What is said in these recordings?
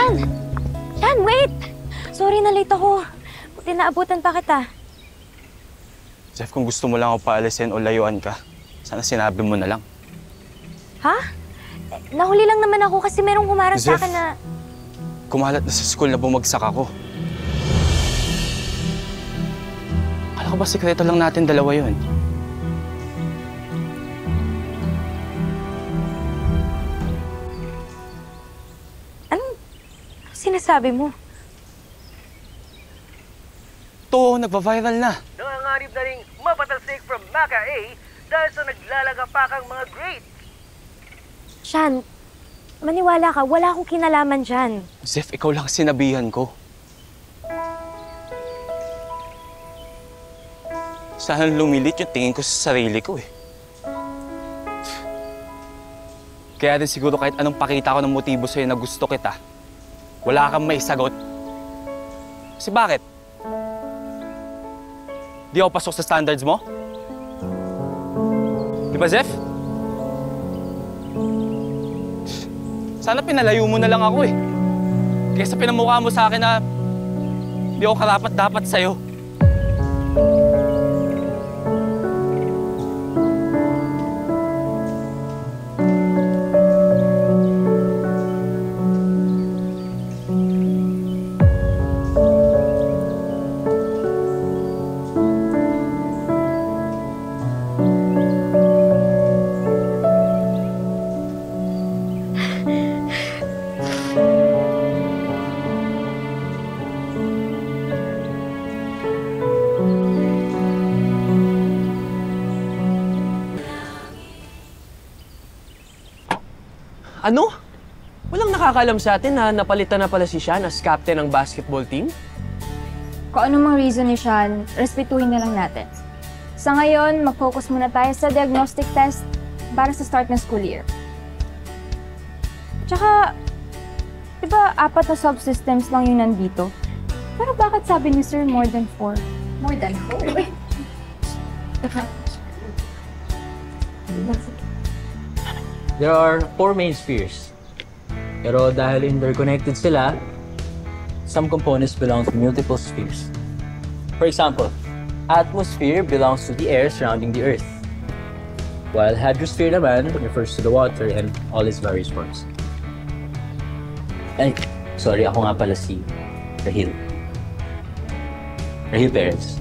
Sean! Sean, wait! Sorry na late ako. Buti naabutan pa kita. Jeff, kung gusto mo lang ako paalisin o layuan ka, sana sinabi mo na lang. Ha? Nahuli lang naman ako kasi merong humarang sa akin na... Kumalat na sa school na bumagsak ako. Akala ko ba sikreto lang natin dalawa yun? Anong sinasabi mo? To, nagpa-viral na. Nangangarib na rin mapatalsik from Maca A dahil sa naglalagapakang mga grades. Sean, maniwala ka, wala akong kinalaman dyan. Zef, ikaw lang sinabihan ko. Sana lumilit yung tingin ko sa sarili ko eh. Kaya din siguro kahit anong pakita ko ng motibo sa'yo na gusto kita, wala kang may sagot. Kasi bakit? Di ako pasok sa standards mo? Di ba, Zef? Sana pinalayo mo na lang ako eh. Kaysa pinamukha mo sa akin na di ako karapat-dapat sa'yo. Ano? Walang nakakaalam sa atin na napalitan na pala si Sean as captain ng basketball team? Kung anong mang reason ni Sean, respetuhin na lang natin. Sa ngayon, mag-focus muna tayo sa diagnostic test para sa start ng school year. Tsaka, di ba 4 na subsystems lang yung nandito? Pero bakit sabi ni Sir more than 4? More than 4? There are 4 main spheres. Pero dahil interconnected sila, some components belong to multiple spheres. For example, atmosphere belongs to the air surrounding the Earth, while hydrosphere naman refers to the water and all its various forms. Ay, sorry, ako nga pala si Rahil. Rahil Perez.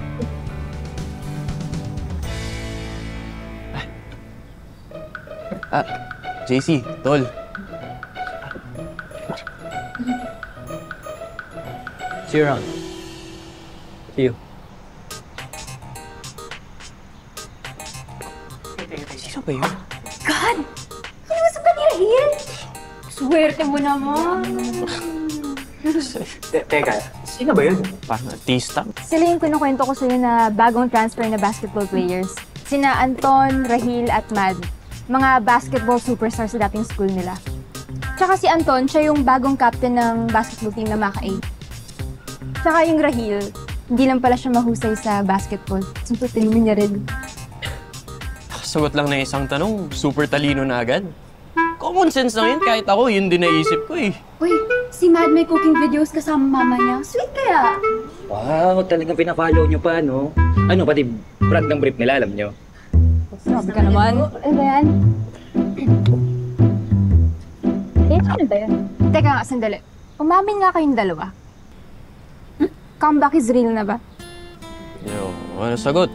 JC, Tol. See you around. See you. Sino ba yun? God! Kiniusap ka ni Rahil? Swerte mo naman. Teka, sino ba yun? Parang artista. Sila yung kinukwento ko sa'yo na bagong transfer na basketball players. Sina Anton, Rahil at Mad. Mga basketball superstars sa dating school nila. Tsaka si Anton, siya yung bagong captain ng basketball team na Maca A. Tsaka yung Rahil, hindi lang pala siya mahusay sa basketball. Super talino niya rin. Sagot lang na isang tanong, super talino na agad. Common sense lang yun, kahit ako, yun din naisip ko eh. Uy, si Mad may cooking videos kasama mama niya. Sweet kaya? Wow, talagang pina-follow nyo pa, no? Ano, pati brand ng brief nila, alam nyo? Sabi ka naman. Ano ba yan? Ano ba yan? Teka nga, sandali. Umamin nga kayong dalawa. Comeback is real na ba? Yo, ano sagot?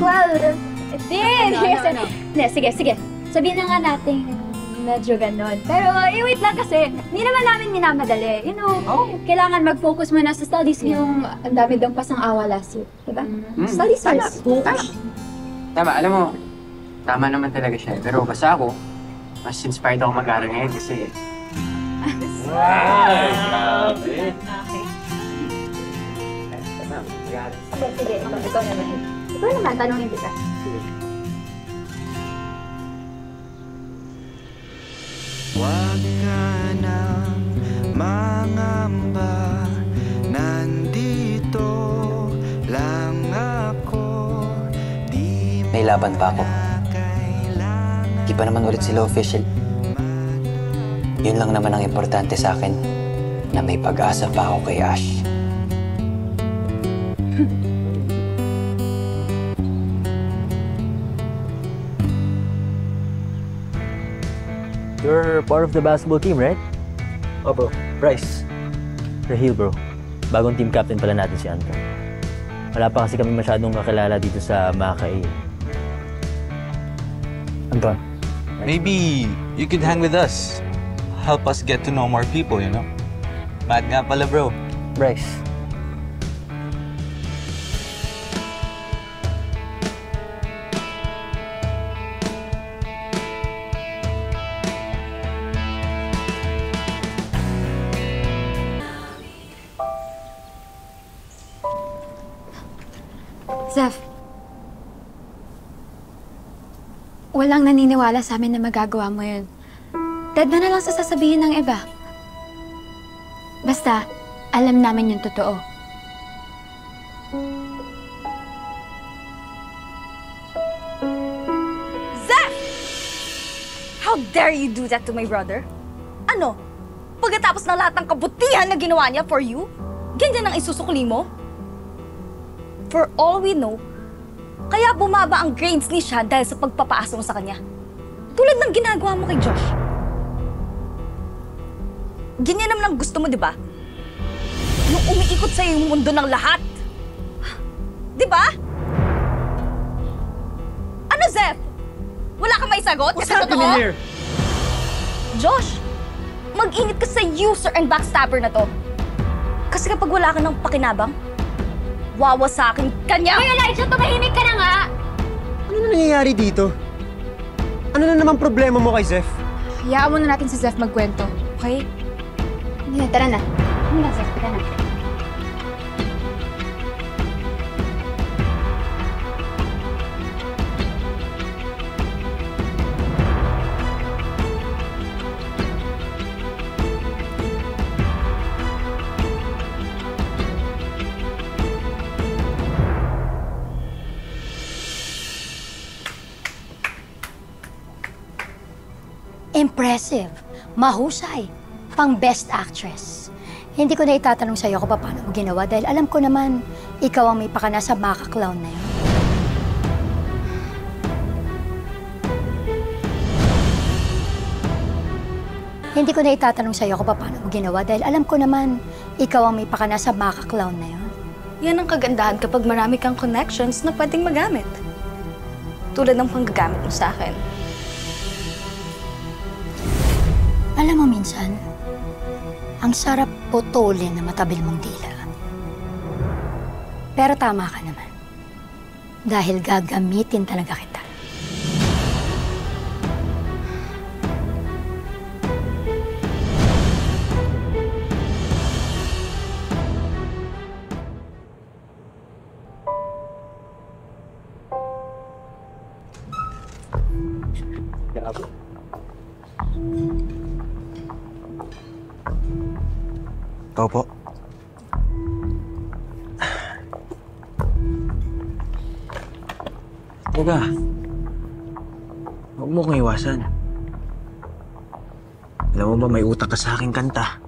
Well, sige. Sabihin na nga natin medyo ganon. Pero wait lang kasi, hindi naman namin minamadali. You know, kailangan mag-focus muna sa studies. Yung ang dami daw pasang awa last year. Diba? Studies first. Tama, alam mo, tama naman talaga siya. Pero basta ako, mas inspired ako mag-aaral ngayon kasi... Okay. Sige, ito naman. Ito naman, tanongin kita. Huwag ka nang mangamba, nandito lang ako. May laban pa ako. Di pa naman ulit sila official. Yun lang naman ang importante sa akin, na may pag-asa pa ako kay Ash. You're part of the basketball team, right? Oh bro, Bryce. Rahil, bro. Bagong team captain pala natin si Anton. Wala pa kasi kami masyadong kakilala dito sa Maka A. Anton. Maybe you could hang with us. Help us get to know more people, you know? Mad nga pala, bro. Bryce. Zeph, walang naniniwala sa amin na magagawa mo yun. Dead na lang sa sasabihin ng iba. Basta, alam namin yung totoo. Zeph! How dare you do that to my brother? Ano? Pagkatapos ng lahat ng kabutihan na ginawa niya for you, ganyan ang isusukli mo? For all we know, kaya bumaba ang grades ni Sean dahil sa pagpapaasa mo sa kanya. Tulad ng ginagawa mo kay Josh. Ganyan naman ang gusto mo, di ba? Yung umiikot sa'yo yung mundo ng lahat. Di ba? Ano, Zeph? Wala kang may sagot? What's happening here? Josh, mag-ingat ka sa user and backstabber na to. Kasi kapag wala ka ng pakinabang, wawasakin ka niya! Hoy, Elijah, tumahimik ka na nga! Ano na nangyayari dito? Ano na naman problema mo kay Zeph? Hayaan muna natin si Zeph magkwento, okay? Hindi, tara na. Hindi na, Zeph, tara na. Impressive. Mahusay. Pang best actress. Hindi ko na itatanong sa'yo kung paano mo ginawa dahil alam ko naman, ikaw ang may pakana sa Maka Clown na yun. Hindi ko na itatanong sa'yo kung paano mo ginawa dahil alam ko naman, ikaw ang may pakana sa Maka Clown na yun. Yan ang kagandahan kapag marami kang connections na pwedeng magamit. Tulad ng panggagamit mo sa akin. Alam mo minsan, ang sarap putulin na matabil mong dila. Pero tama ka naman. Dahil gagamitin talaga kita. Ikaw po. Huwag mo kong iwasan. Alam mo ba, may utak ka sa aking kanta.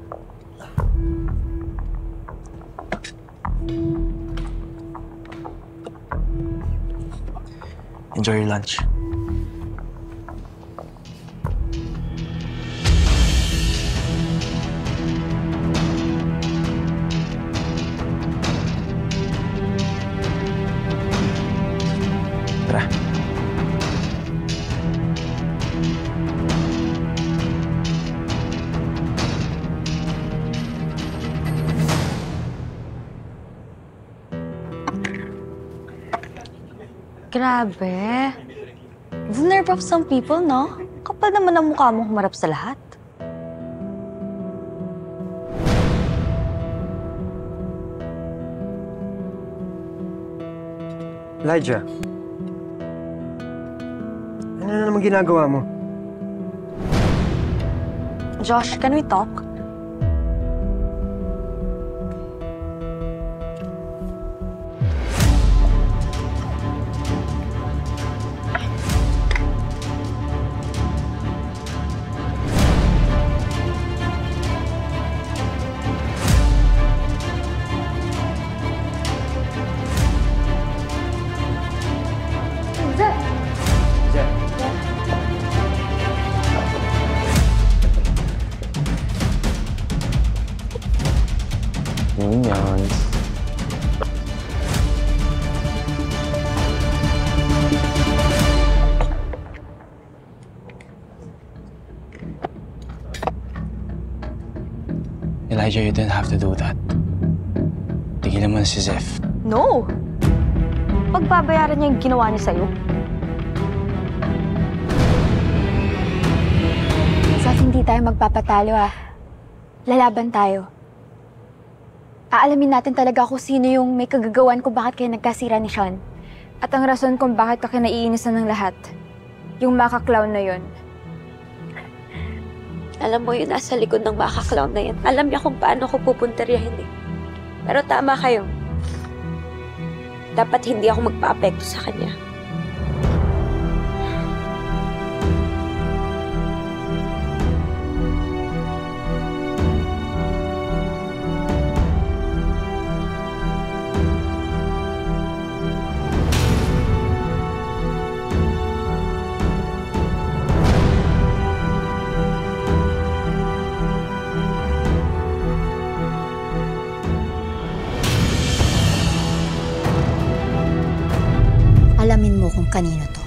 Enjoy your lunch. Tara. Grabe. The nerve of some people, no? Kapal naman ang mukha mong humarap sa lahat. Elijah. Ano na naman ginagawa mo? Josh, can we talk? Minions. Elijah, you didn't have to do that. Tigilan mo na si Zeph. No! Pagbabayaran niya yung ginawa niya sa'yo. Saf, hindi tayo magpapatalo Lalaban tayo. Aalamin natin talaga kung sino yung may kagagawan kung bakit kayo nagkasira ni Sean. At ang rason kung bakit ka kinaiinisan ng lahat. Yung maka-clown na yon. Alam mo yun, nasa likod ng maka-clown na yan. Alam niya kung paano ko pupunteriyahin eh. Pero tama kayo. Dapat hindi ako magpa-apekto sa kanya. Alamin mo kung kanino to.